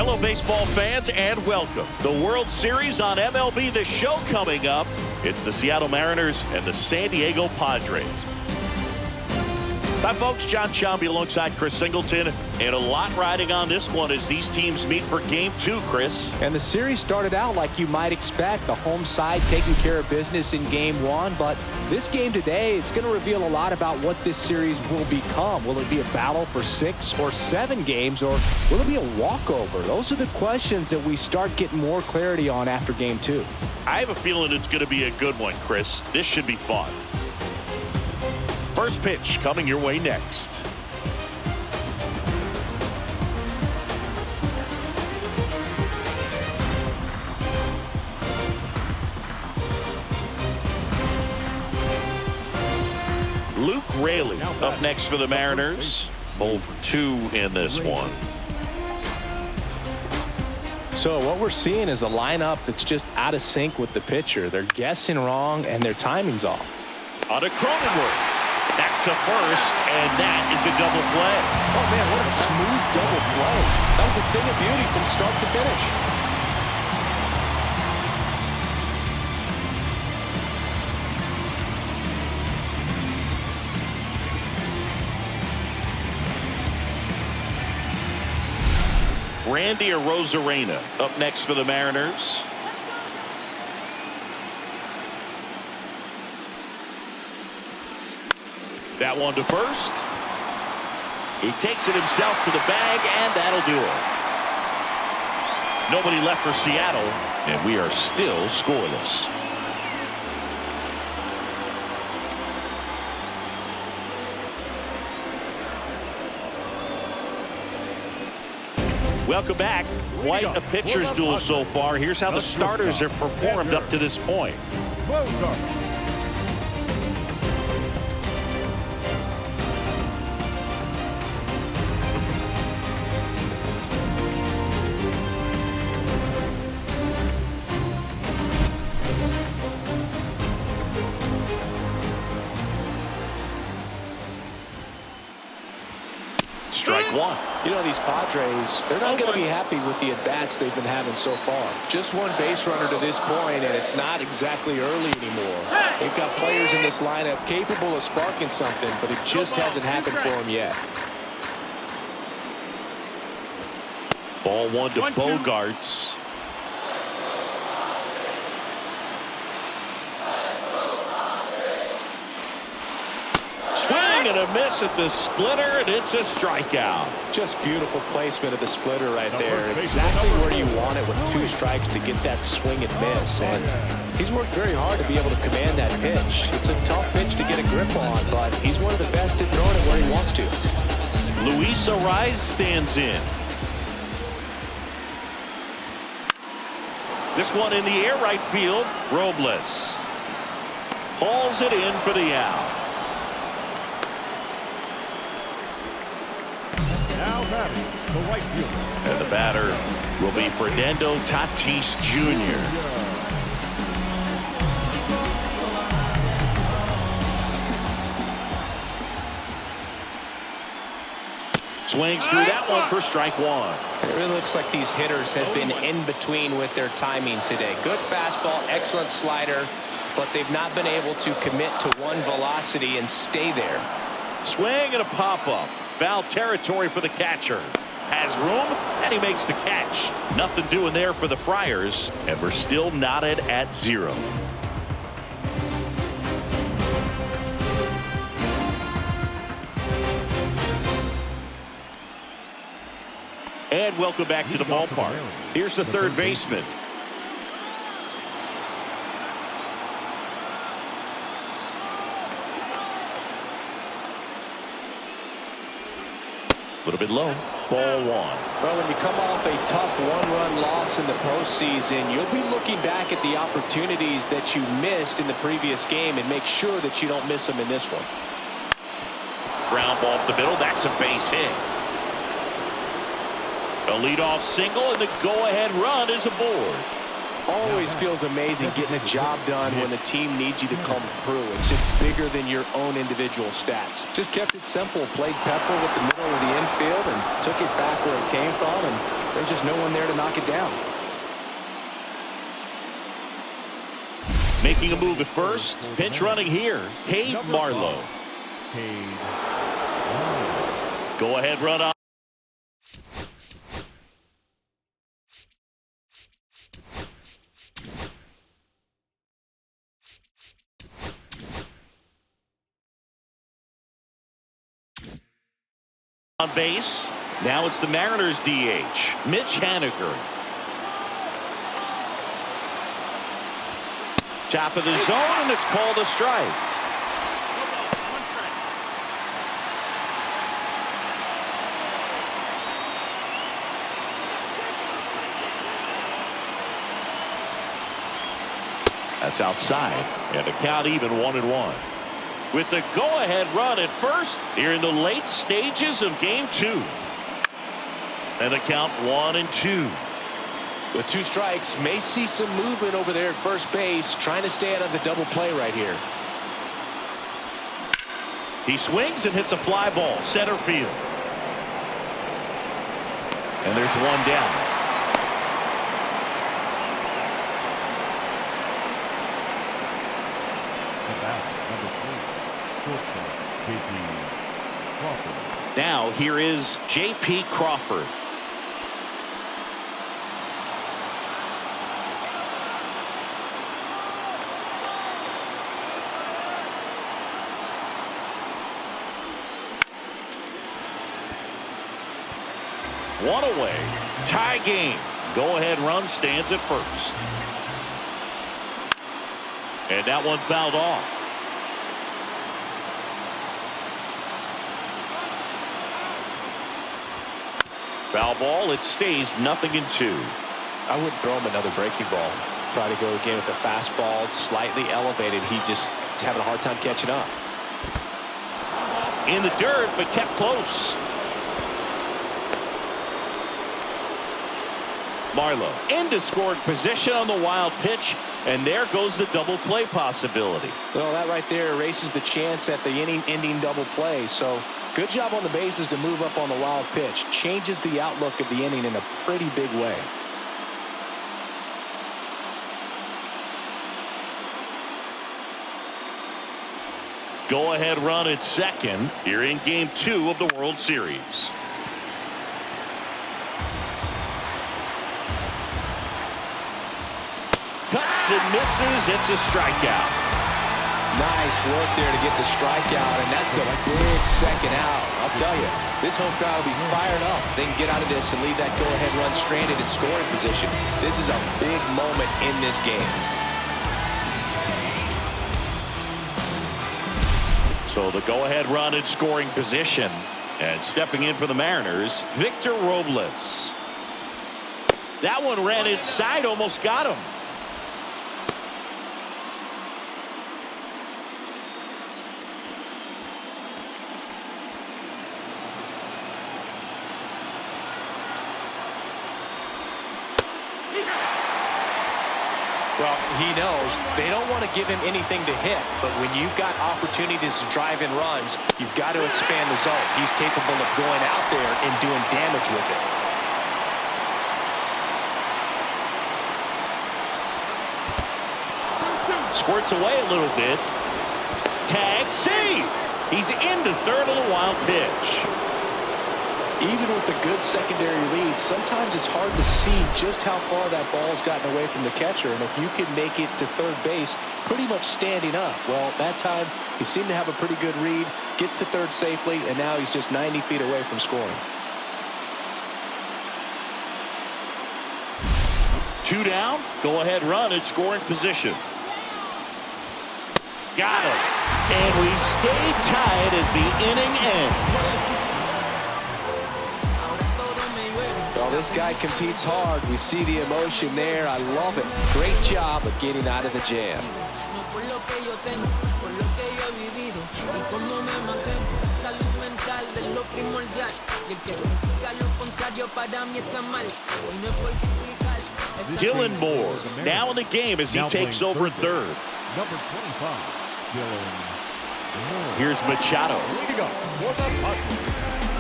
Hello, baseball fans, and welcome. The World Series on MLB, the show coming up. It's the Seattle Mariners and the San Diego Padres. Hi, folks. John Chomby alongside Chris Singleton. And a lot riding on this one as these teams meet for Game 2, Chris. And the series started out like you might expect. The home side taking care of business in Game 1. But this game today is going to reveal a lot about what this series will become. Will it be a battle for 6 or 7 games, or will it be a walkover? Those are the questions that we start getting more clarity on after Game 2. I have a feeling it's going to be a good one, Chris. This should be fun. First pitch coming your way next. Luke Raley up next for the Mariners. 0 for 2 in this one. So what we're seeing is a lineup that's just out of sync with the pitcher. They're guessing wrong and their timing's off. On a Cronenworth. Back to first, and that is a double play. Oh, man, what a smooth double play. That was a thing of beauty from start to finish. Randy Arozarena up next for the Mariners. That one to first. He takes it himself to the bag, and that'll do it. Nobody left for Seattle, and we are still scoreless. Welcome back. Quite a pitcher's duel so far. Here's how the starters have performed up to this point. Strike one. You know, these Padres, they're not going to be happy with the at-bats they've been having so far. Just one base runner to this point, and it's not exactly early anymore. They've got players in this lineup capable of sparking something, but it just hasn't happened for them yet. Ball one to Bogarts. Swing and a miss at the splitter, and it's a strikeout. Just beautiful placement of the splitter right there. Exactly where you want it with 2 strikes to get that swing and miss. And he's worked very hard to be able to command that pitch. It's a tough pitch to get a grip on, but he's one of the best at throwing it where he wants to. Luis Ariz stands in. This one in the air, right field. Robles hauls it in for the out. The right fielder. And the batter will be Fernando Tatis Jr. Swings through that one for strike one. It really looks like these hitters have been in between with their timing today. Good fastball, excellent slider, but they've not been able to commit to one velocity and stay there. Swing and a pop-up. Foul territory for the catcher. Has room, and he makes the catch. Nothing doing there for the Friars, and we're still knotted at 0. And welcome back to the ballpark. Here's the third baseman. A little bit low. Ball one. Well, when you come off a tough one-run loss in the postseason, you'll be looking back at the opportunities that you missed in the previous game and make sure that you don't miss them in this one. Ground ball up the middle. That's a base hit. A leadoff single, and the go-ahead run is aboard. Always feels amazing getting a job done when the team needs you to come through. It's just bigger than your own individual stats. Just kept it simple, played pepper with the middle of the infield, and took it back where it came from, and There's just no one there to knock it down. Making a move at first. Pinch running here. Cade Marlowe. Go ahead run up. On base. Now it's the Mariners DH, Mitch Haniger. Top of the zone, and it's called a strike. That's outside, and the count even 1-1. With the go-ahead run at first here in the late stages of game 2. And the count 1-2. With 2 strikes, may see some movement over there at first base, trying to stay out of the double play right here. He swings and hits a fly ball center field. And there's one down. Now here is J.P. Crawford. One away. Tie game. Go ahead run stands at first. And that one fouled off. Foul ball. It stays 0-2. I wouldn't throw him another breaking ball. Try to go again with the fastball slightly elevated. He's having a hard time catching up. In the dirt, but kept close. Marlowe into scoring position on the wild pitch, and there goes the double play possibility. Well, that right there erases the chance at the inning-ending double play. So good job on the bases to move up on the wild pitch. Changes the outlook of the inning in a pretty big way. Go ahead run at second here in game 2 of the World Series. Cuts and misses. It's a strikeout. Nice work there to get the strikeout, and that's a big second out. I'll tell you, this home crowd will be fired up. They can get out of this and leave that go-ahead run stranded in scoring position. This is a big moment in this game. So the go-ahead run in scoring position, and stepping in for the Mariners, Victor Robles. That one ran inside, almost got him. Well, he knows they don't want to give him anything to hit, but when you've got opportunities to drive in runs, you've got to expand the zone. He's capable of going out there and doing damage with it. Squirts away a little bit. Tag, save. He's into third on the wild pitch. Even with a good secondary lead, sometimes it's hard to see just how far that ball's gotten away from the catcher. And if you can make it to third base pretty much standing up, well, that time he seemed to have a pretty good read, gets to third safely, and now he's just 90 feet away from scoring. 2 down. Go ahead run in scoring position. Got him. And we stay tied as the inning ends. Well, this guy competes hard. We see the emotion there. I love it. Great job of getting out of the jam. Dylan Moore now in the game as he takes over third. Number 25, Dylan Moore. Here's Machado. Leading up for the Padres,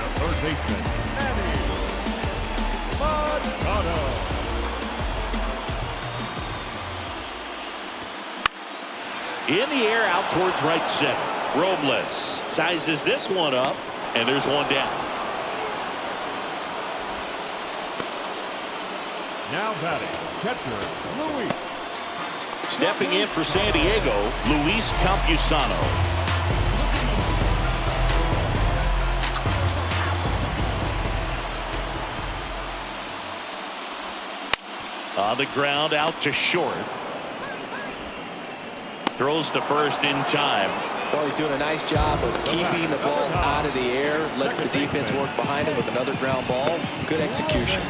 the third baseman, Manny Machado. In the air out towards right center. Robles sizes this one up, and there's one down. Now batting, catcher, Luis. Stepping in for San Diego, Luis Campusano. On the ground out to short. Throws to first in time. Well, he's doing a nice job of keeping the ball out of the air. Lets the defense work behind him with another ground ball. Good execution.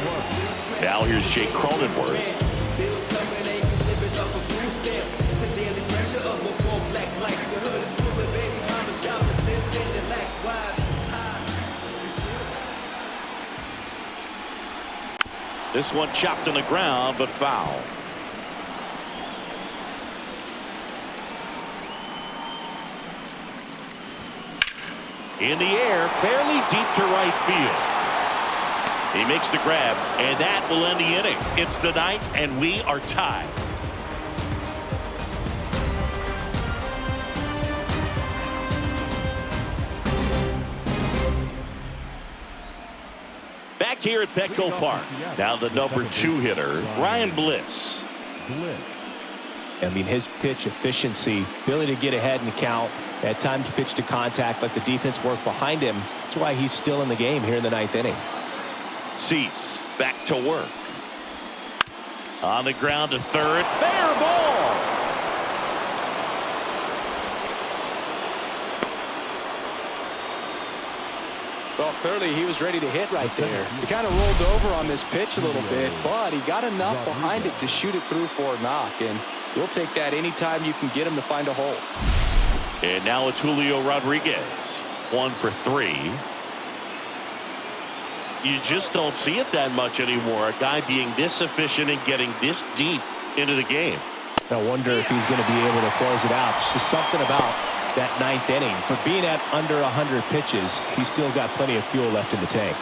Now here's Jake Cronenworth. This one chopped on the ground, but foul. In the air, fairly deep to right field. He makes the grab, and that will end the inning. It's the ninth, and we are tied. Back here at Petco Park. Now the number 2 hitter, Ryan Bliss. I mean, his pitch efficiency, ability to get ahead in the count, at times pitch to contact, let the defense work behind him. That's why he's still in the game here in the 9th inning. Cease back to work. On the ground to third. Fair ball. Well, clearly he was ready to hit right there. He kind of rolled over on this pitch a little bit, but he got enough behind it to shoot it through for a knock. And you'll take that anytime you can get him to find a hole. And now it's Julio Rodriguez. 1 for 3. You just don't see it that much anymore. A guy being this efficient and getting this deep into the game. I wonder if he's going to be able to close it out. It's just something about that 9th inning. For being at under 100 pitches, he's still got plenty of fuel left in the tank.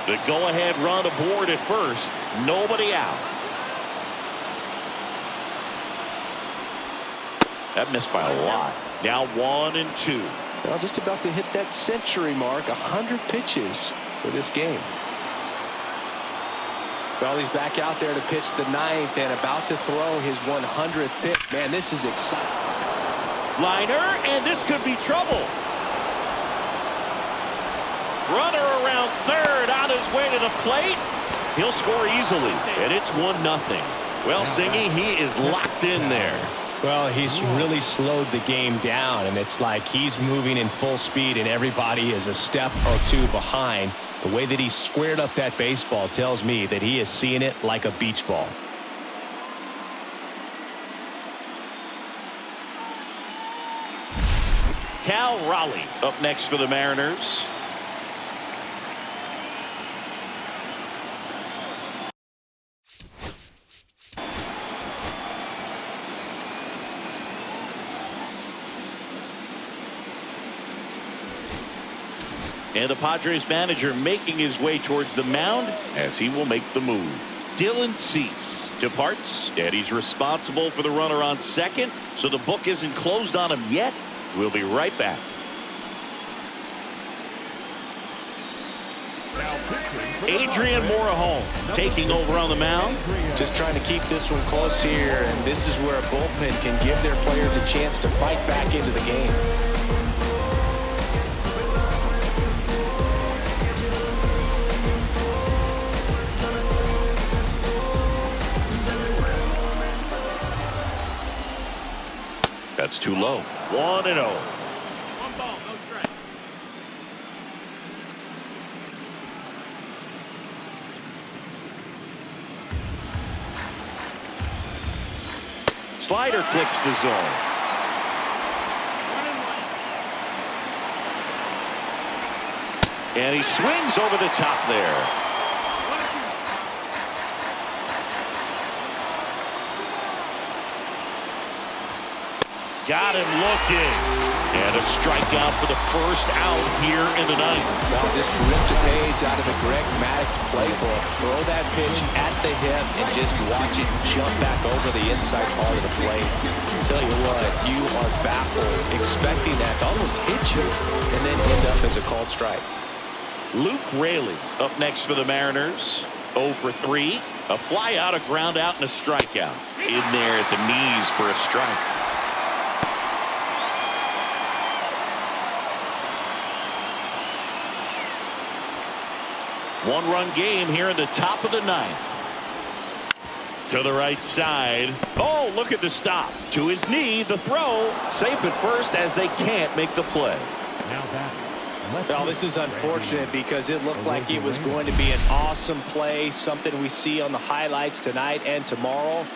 The go-ahead run aboard at first. Nobody out. That missed by a lot. Now 1 and 2. Well, just about to hit that century mark. 100 pitches for this game. Well, he's back out there to pitch the 9th and about to throw his 100th pitch. Man, this is exciting. Liner, and this could be trouble. Runner around third on his way to the plate. He'll score easily, and it's 1-0. Well, Singy, he is locked in there. Well, he's really slowed the game down, and it's like he's moving in full speed, and everybody is a step or two behind. The way that he squared up that baseball tells me that he is seeing it like a beach ball. Cal Raleigh up next for the Mariners. And the Padres manager making his way towards the mound as he will make the move. Dylan Cease departs, and he's responsible for the runner on second, so the book isn't closed on him yet. We'll be right back. Adrian Morejon taking over on the mound. Just trying to keep this one close here, and this is where a bullpen can give their players a chance to fight back into the game. That's too low. 1-0. 1 ball, no strikes. Slider clicks the zone. 1-1. And he swings over the top there. Got him looking. And a strikeout for the first out here in the ninth. Well, just ripped a page out of the Greg Maddux playbook. Throw that pitch at the hip and just watch it jump back over the inside part of the plate. Tell you what, you are baffled expecting that to almost hit you and then end up as a called strike. Luke Raley up next for the Mariners. 0 for 3. A fly out, a ground out, and a strikeout. In there at the knees for a strike. One-run game here in the top of the ninth. To the right side. Oh, look at the stop. To his knee, the throw. Safe at first as they can't make the play. Now back. Well, this is unfortunate because it looked like it was going to be an awesome play, something we see on the highlights tonight and tomorrow.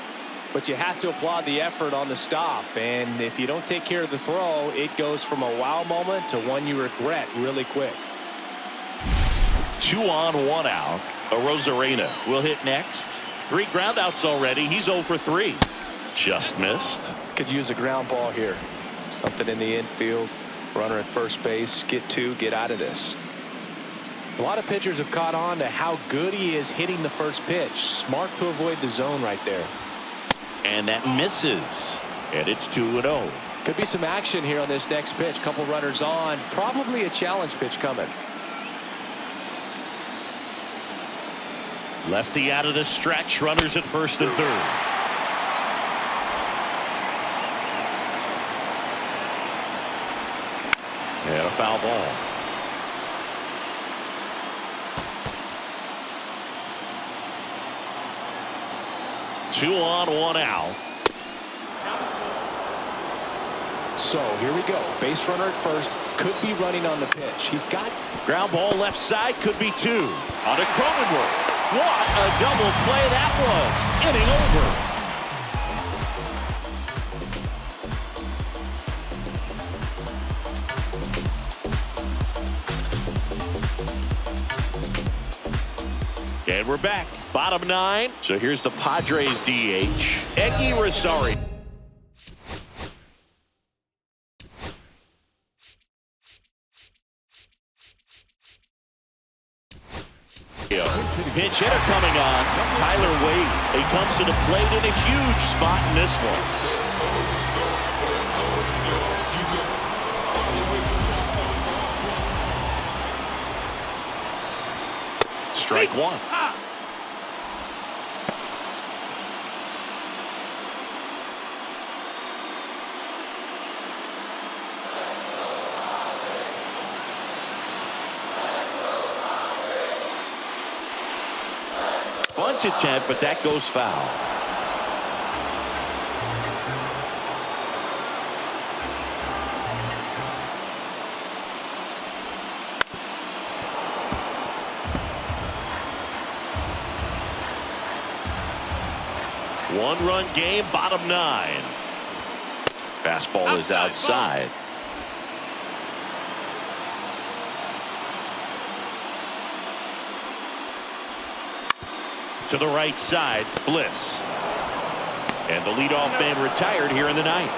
But you have to applaud the effort on the stop. And if you don't take care of the throw, it goes from a wow moment to one you regret really quick. 2 on, 1 out. Arozarena will hit next. 3 groundouts already. He's 0 for 3. Just missed. Could use a ground ball here. Something in the infield. Runner at first base. Get 2. Get out of this. A lot of pitchers have caught on to how good he is hitting the first pitch. Smart to avoid the zone right there. And that misses. And it's 2-0. Could be some action here on this next pitch. Couple runners on. Probably a challenge pitch coming. Lefty out of the stretch. Runners at first and third. And a foul ball. Two on, 1 out. So here we go. Base runner at first. Could be running on the pitch. He's got Ground ball left side. Could be 2. On to Cronenworth. What a double play that was. Inning over. And we're back. Bottom 9. So here's the Padres DH. Eggy Rosario. Pinch hitter coming on. Tyler Wade. He comes to the plate in a huge spot in this one. Strike 1. Bunt attempt, but that goes foul. One-run game, bottom 9. Fastball is outside. To the right side, Bliss. And the leadoff man retired here in the ninth.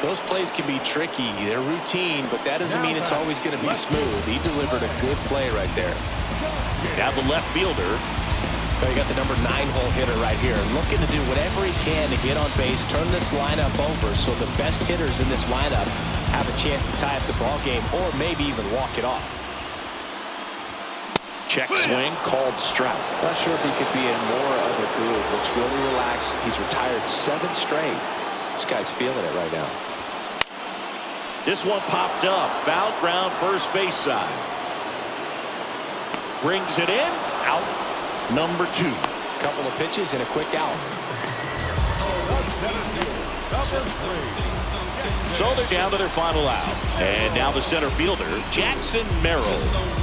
Those plays can be tricky. They're routine, but that doesn't mean it's always going to be smooth. He delivered a good play right there. Now the left fielder. So you got the number 9-hole hitter right here, looking to do whatever he can to get on base, turn this lineup over so the best hitters in this lineup have a chance to tie up the ball game or maybe even walk it off. Check swing, called strike. Not sure if he could be in more of a groove. Looks really relaxed. He's retired 7 straight. This guy's feeling it right now. This one popped up. Foul ground, first base side. Brings it in. Out. Number 2. Couple of pitches and a quick out. So they're down to their final out. And now the center fielder, Jackson Merrill.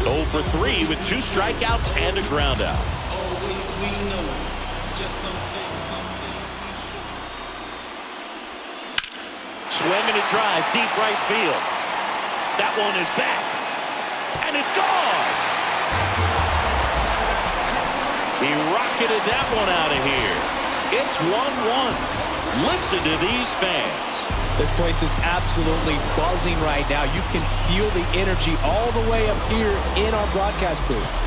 0 for 3 with 2 strikeouts and a ground out. Swing and a drive, deep right field. That one is back. And it's gone. He rocketed that one out of here. It's 1-1. Listen to these fans. This place is absolutely buzzing right now. You can feel the energy all the way up here in our broadcast booth.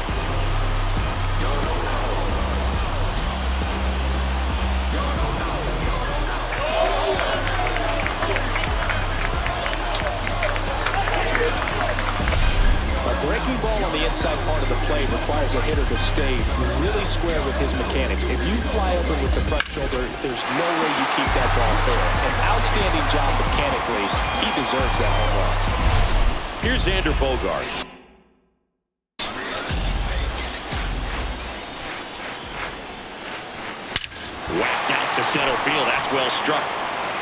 Breaking ball on the inside part of the plate requires a hitter to stay really square with his mechanics. If you fly open with the front shoulder, there's no way you keep that ball fair. An outstanding job mechanically. He deserves that home run. Here's Xander Bogaerts. Whacked out to center field. That's well struck.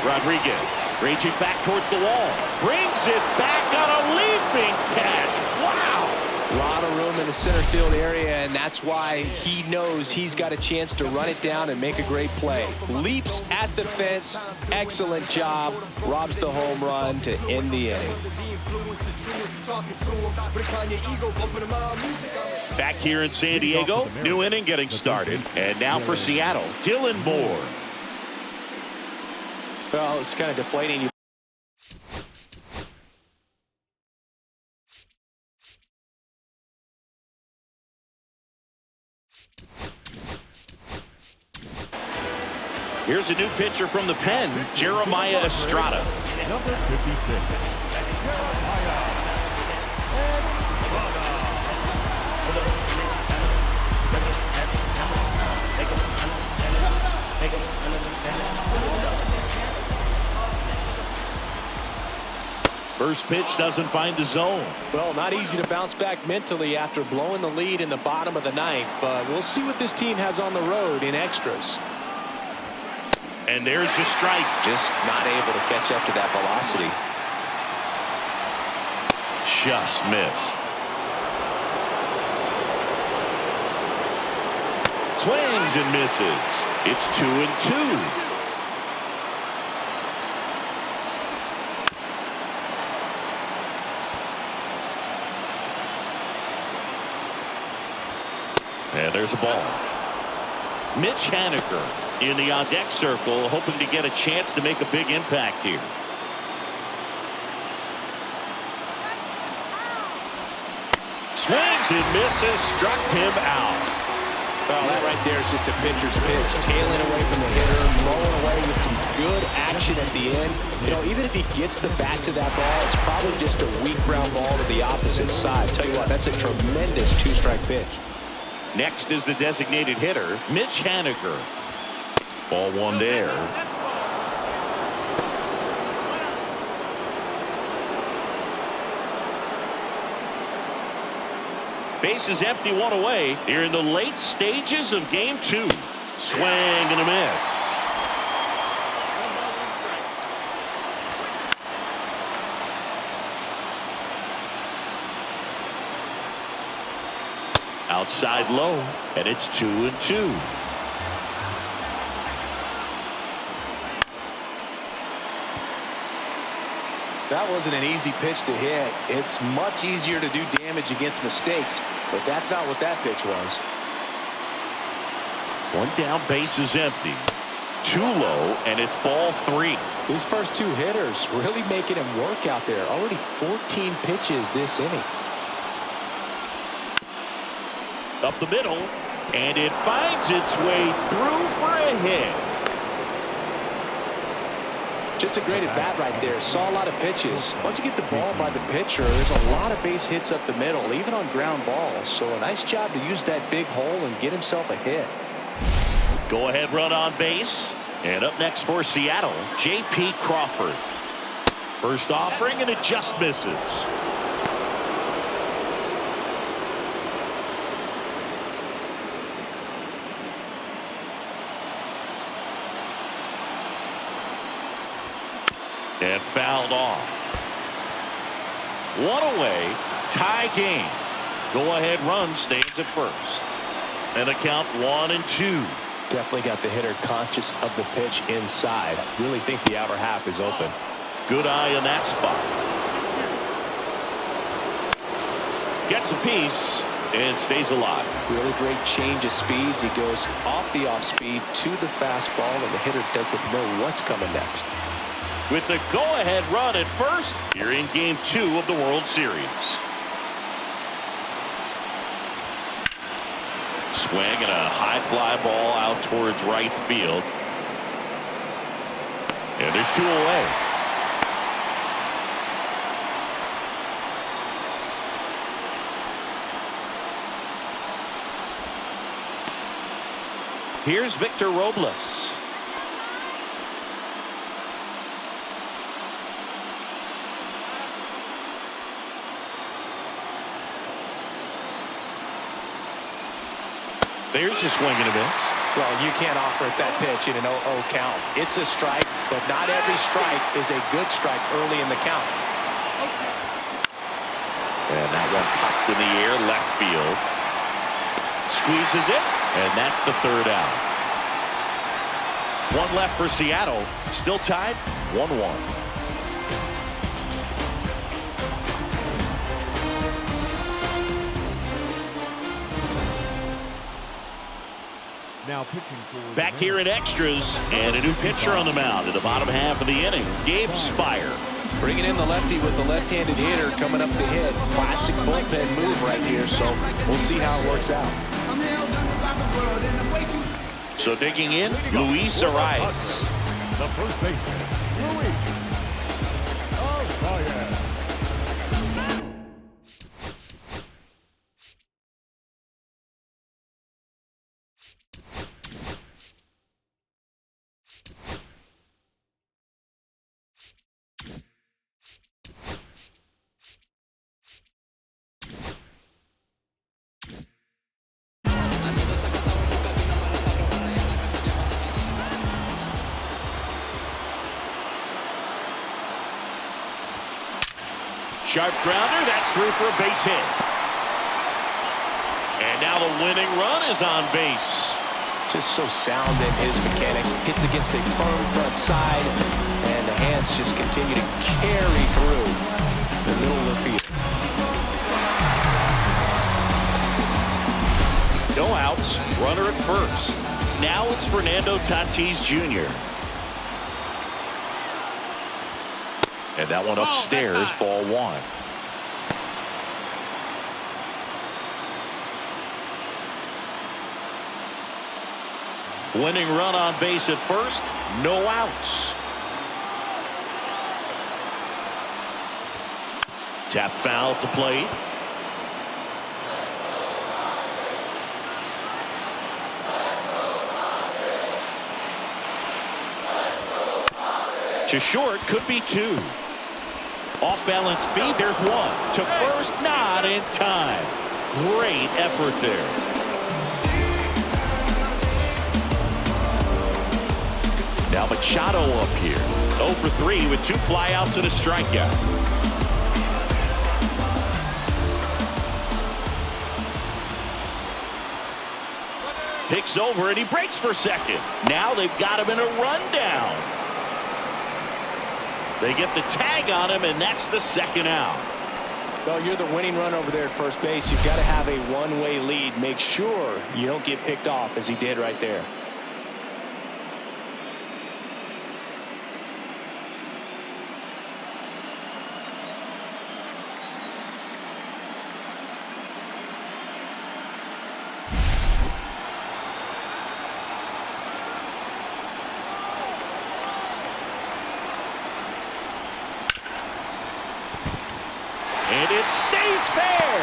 Rodriguez raging back towards the wall. Brings it back on a leaping catch. Wow. A lot of room in the center field area, and that's why he knows he's got a chance to run it down and make a great play. Leaps at the fence. Excellent job. Robs the home run to end the inning. Back here in San Diego, new inning getting started. And now for Seattle, Dylan Moore. Well, it's kind of deflating. Here's a new pitcher from the pen, Jeremiah Estrada. Number 56, Jeremiah. First pitch doesn't find the zone. Well, not easy to bounce back mentally after blowing the lead in the bottom of the ninth, but we'll see what this team has on the road in extras. And there's the strike. Just not able to catch up to that velocity. Just missed. Swings and misses. It's 2-2. And there's a ball. Mitch Haniger in the on-deck circle, hoping to get a chance to make a big impact here. Swings and misses, struck him out. Well, that right there is just a pitcher's pitch. Tailing away from the hitter, rolling away with some good action at the end. You know, even if he gets the bat to that ball, it's probably just a weak ground ball to the opposite side. Tell you what, that's a tremendous two-strike pitch. Next is the designated hitter, Mitch Haniger. Ball one there. Base is empty, one away. Here in the late stages of game 2. Swing and a miss. Outside low, and it's 2-2. That wasn't an easy pitch to hit. It's much easier to do damage against mistakes, but that's not what that pitch was. One down, base is empty. Too low, and it's ball 3. These first two hitters really making him work out there. Already 14 pitches this inning. Up the middle, and it finds its way through for a hit. Just a great at-bat right there. Saw a lot of pitches. Once you get the ball by the pitcher, there's a lot of base hits up the middle, even on ground balls. So a nice job to use that big hole and get himself a hit. Go ahead run on base. And up next for Seattle, J.P. Crawford. First offering, and it just misses. And fouled off. One away, tie game. Go ahead run stands at first. And the count 1-2. Definitely got the hitter conscious of the pitch inside. Really think the outer half is open. Good eye in that spot. Gets a piece, and stays alive. Really great change of speeds. He goes off the off speed to the fastball, and the hitter doesn't know what's coming next. With the go-ahead run at first, here in Game 2 of the World Series. Swing and a high fly ball out towards right field. And there's 2 away. Here's Victor Robles. There's a swing and a miss. Well, you can't offer it that pitch in an 0-0 count. It's a strike, but not every strike is a good strike early in the count. And that one popped in the air, left field. Squeezes it, and that's the 3rd out. 1 left for Seattle. Still tied, 1-1. Now pitching for Back here in extras, and a new pitcher on the mound in the bottom half of the inning, Gabe Spire. Bringing in the lefty with the left-handed hitter coming up to hit. Classic bullpen move right here, so we'll see how it works out. So digging in, Luis Arias. the first baseman, Luis Arias. Sharp grounder, that's through for a base hit. And now the winning run is on base. Just so sound in his mechanics. Hits against a firm front side, and the hands just continue to carry through the middle of the field. No outs, runner at first. Now it's Fernando Tatis Jr. And that one upstairs, ball 1. Winning run on base at first, no outs. Tap foul at the plate. To short, could be 2. Off balance feed, there's 1. To first, not in time. Great effort there. Now Machado up here. 0 for 3 with 2 flyouts and a strikeout. Picks over and he breaks for second. Now they've got him in a rundown. They get the tag on him, and that's the 2nd out. Well, you're the winning run over there at first base. You've got to have a one-way lead. Make sure you don't get picked off as he did right there. And it stays fair.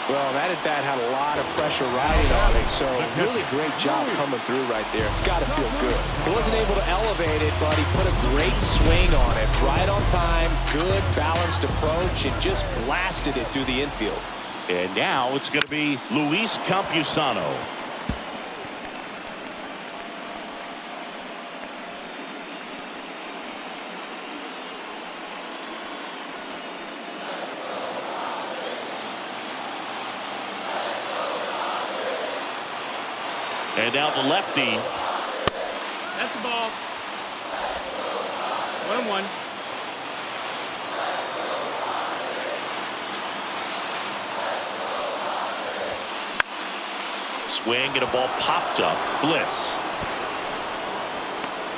Well, that at-bat had a lot of pressure riding on it, so really great job coming through right there. It's got to feel good. He wasn't able to elevate it, but he put a great swing on it. Right on time, good balanced approach, and just blasted it through the infield. And now it's going to be Luis Campusano. And now the lefty. That's a ball. 1-1. Swing and a ball popped up. Bliss.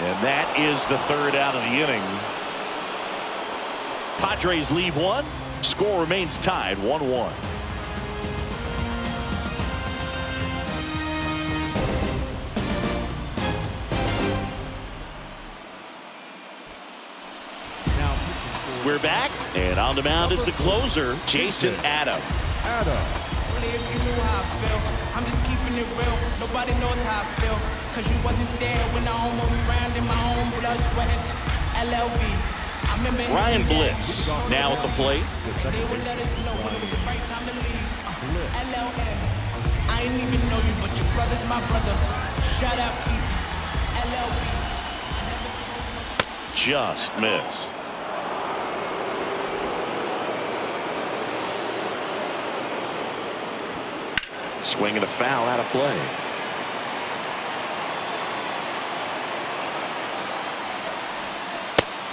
And that is the third out of the inning. Padres leave one. Score remains tied 1-1. We're back, and on the mound is the closer, Jason Adam. Only if you knew how I feel. I'm just keeping it real. Nobody knows how I feel. Cause you wasn't there when I almost drowned in my own blood, sweat. LLV. I remember Ryan Bliss now at the plate. they would let us know when it was the right time to leave. LLM. I ain't even know you, but your brother's my brother. Shout out Kesey. LLB. Just missed. Swing and a foul out of play.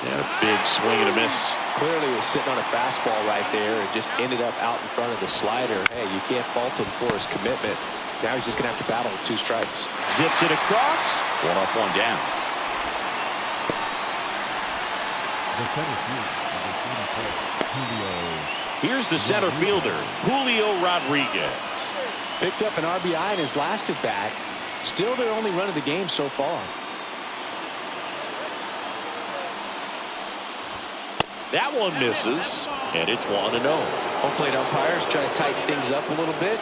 And a big swing and a miss. Clearly was sitting on a fastball right there and just ended up out in front of the slider. Hey, you can't fault him for his commitment. Now he's just going to have to battle with 2 strikes. Zips it across. 1 up, 1 down. Here's the center fielder, Julio Rodriguez. Picked up an RBI in his last at bat. Still their only run of the game so far. That one misses, and it's 1-0. Home plate umpires trying to tighten things up a little bit.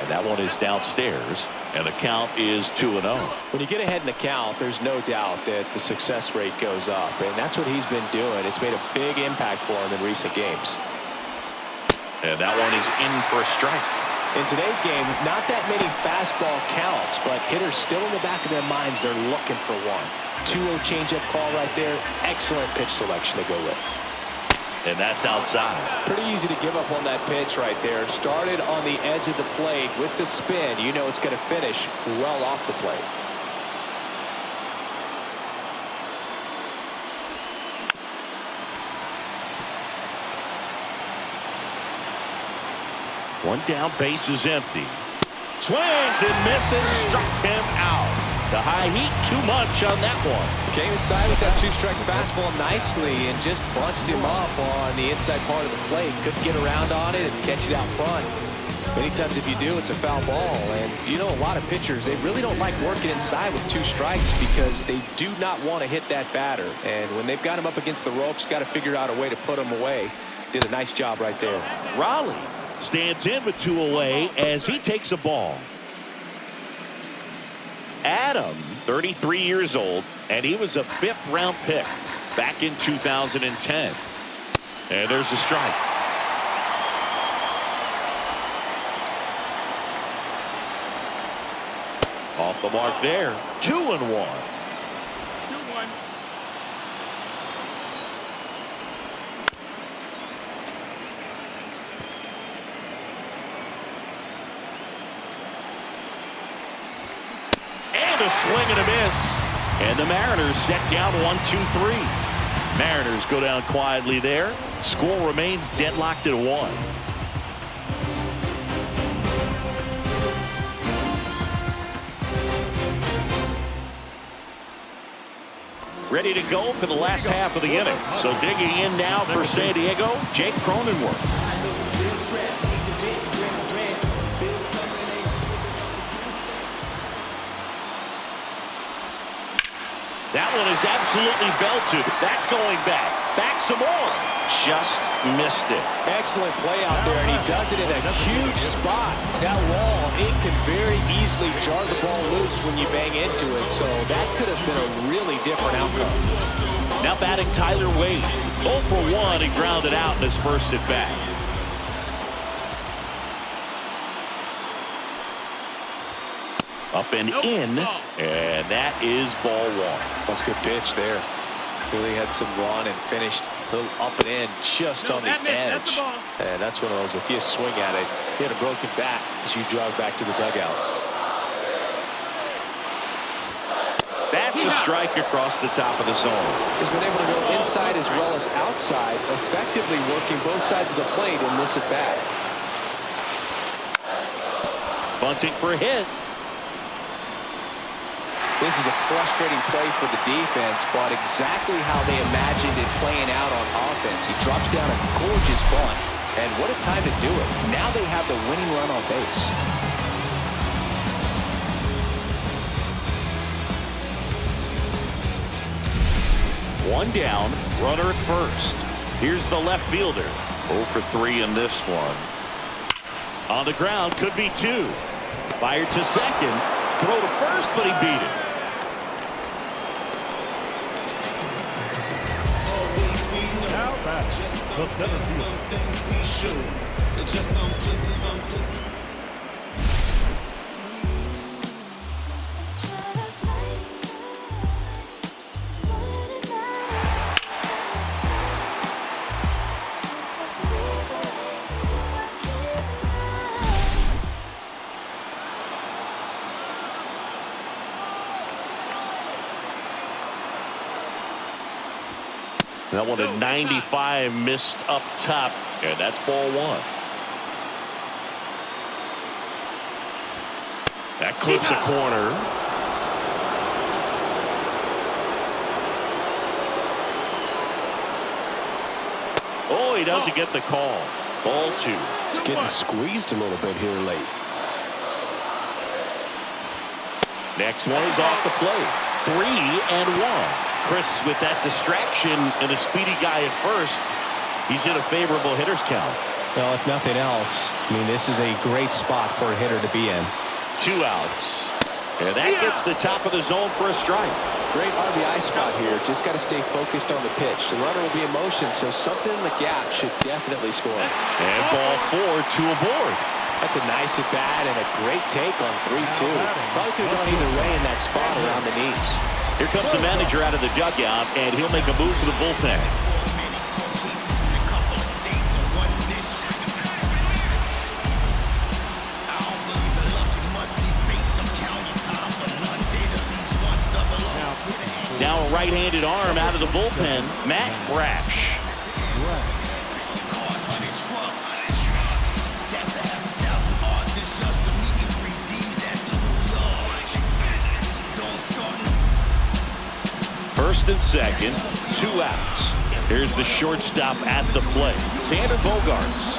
And that one is downstairs, and the count is 2-0. When you get ahead in the count, there's no doubt that the success rate goes up, and that's what he's been doing. It's made a big impact for him in recent games. And that one is in for a strike. In today's game, not that many fastball counts, but hitters still in the back of their minds, they're looking for one. 2-0 changeup call right there. Excellent pitch selection to go with. And that's outside. Pretty easy to give up on that pitch right there. Started on the edge of the plate with the spin. You know it's going to finish well off the plate. One down, base is empty. Swings and misses, struck him out. The high heat, too much on that one. Came inside with that 2-strike fastball nicely and just bunched him up on the inside part of the plate. Couldn't get around on it and catch it out front. Many times if you do, it's a foul ball. And you know, a lot of pitchers, they really don't like working inside with 2 strikes because they do not want to hit that batter. And when they've got him up against the ropes, got to figure out a way to put him away. Did a nice job right there. Raleigh stands in with 2 away as he takes a ball. Adam, 33 years old, and he was a 5th-round pick back in 2010. And there's a strike. Off the mark there. 2-1. 2-1. A swing and a miss, and the Mariners set down 1-2-3. Mariners go down quietly there. Score remains deadlocked at 1. Ready to go for the last half of the inning. So digging in now for San Diego, Jake Cronenworth. That one is absolutely belted. That's going back. Back some more. Just missed it. Excellent play out there, and he does it in a huge spot. That wall, it can very easily jar the ball loose when you bang into it, so that could have been a really different outcome. Now batting Tyler Wade. 0 for 1. He grounded out in his first at bat. Up and in, and that is ball 1. That's a good pitch there. Really had some run and finished a little up and in just on the edge. And that's one of those, if you swing at it, you had a broken bat as you jog back to the dugout. That's a strike across the top of the zone. He's been able to go inside as well as outside, effectively working both sides of the plate in this at-bat. Bunting for a hit. This is a frustrating play for the defense, but exactly how they imagined it playing out on offense. He drops down a gorgeous bunt, and what a time to do it. Now they have the winning run on base. One down, runner at first. Here's the left fielder. 0 for 3 in this one. On the ground, could be 2. Fired to second. Throw to first, but he beat it. Now back. The center field. That one at 95, missed up top, and that's ball 1. That clips a corner. Oh, he doesn't get the call. Ball 2. It's getting squeezed a little bit here late. Next one is off the plate. 3-1. Chris, with that distraction and a speedy guy at first, he's in a favorable hitter's count. Well, if nothing else, I mean, this is a great spot for a hitter to be in. 2 outs. And that gets the top of the zone for a strike. Great RBI spot here. Just got to stay focused on the pitch. The runner will be in motion, so something in the gap should definitely score. And ball 4, 2 aboard. That's a nice at-bat and a great take on 3-2. Probably could have gone either way in that spot around the knees. Here comes the manager out of the dugout, and he'll make a move for the bullpen. Now a right-handed arm out of the bullpen, Matt Brash. First and second, 2 outs. Here's the shortstop at the plate, Xander Bogaerts.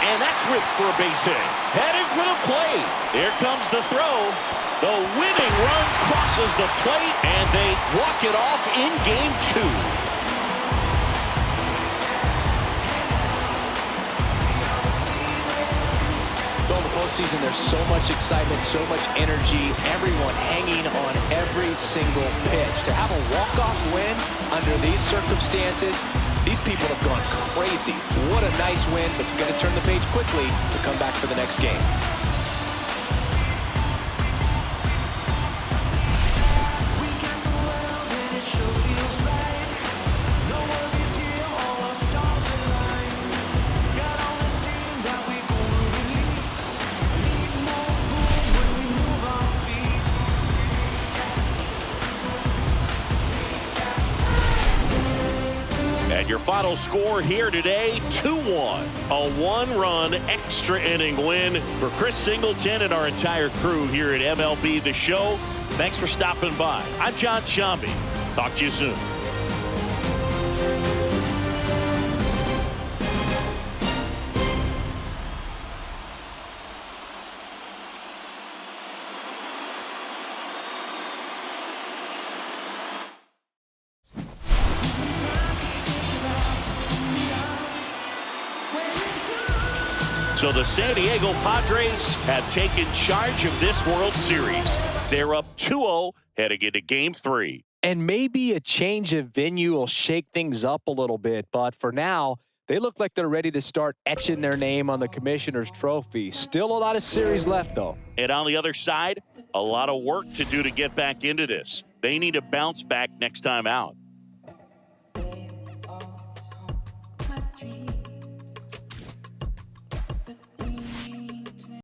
And that's ripped for a base hit. Heading for the plate. Here comes the throw. The winning run crosses the plate, and they walk it off in game 2. In the postseason, there's so much excitement, so much energy, everyone hanging on every single pitch. To have a walk-off win under these circumstances, these people have gone crazy. What a nice win, but you've got to turn the page quickly to come back for the next game. And your final score here today, 2-1. A 1-run extra inning win for Chris Singleton and our entire crew here at MLB The Show. Thanks for stopping by. I'm John Shambi. Talk to you soon. So the San Diego Padres have taken charge of this World Series. They're up 2-0 heading into Game 3. And maybe a change of venue will shake things up a little bit, but for now, they look like they're ready to start etching their name on the Commissioner's Trophy. Still a lot of series left, though. And on the other side, a lot of work to do to get back into this. They need to bounce back next time out.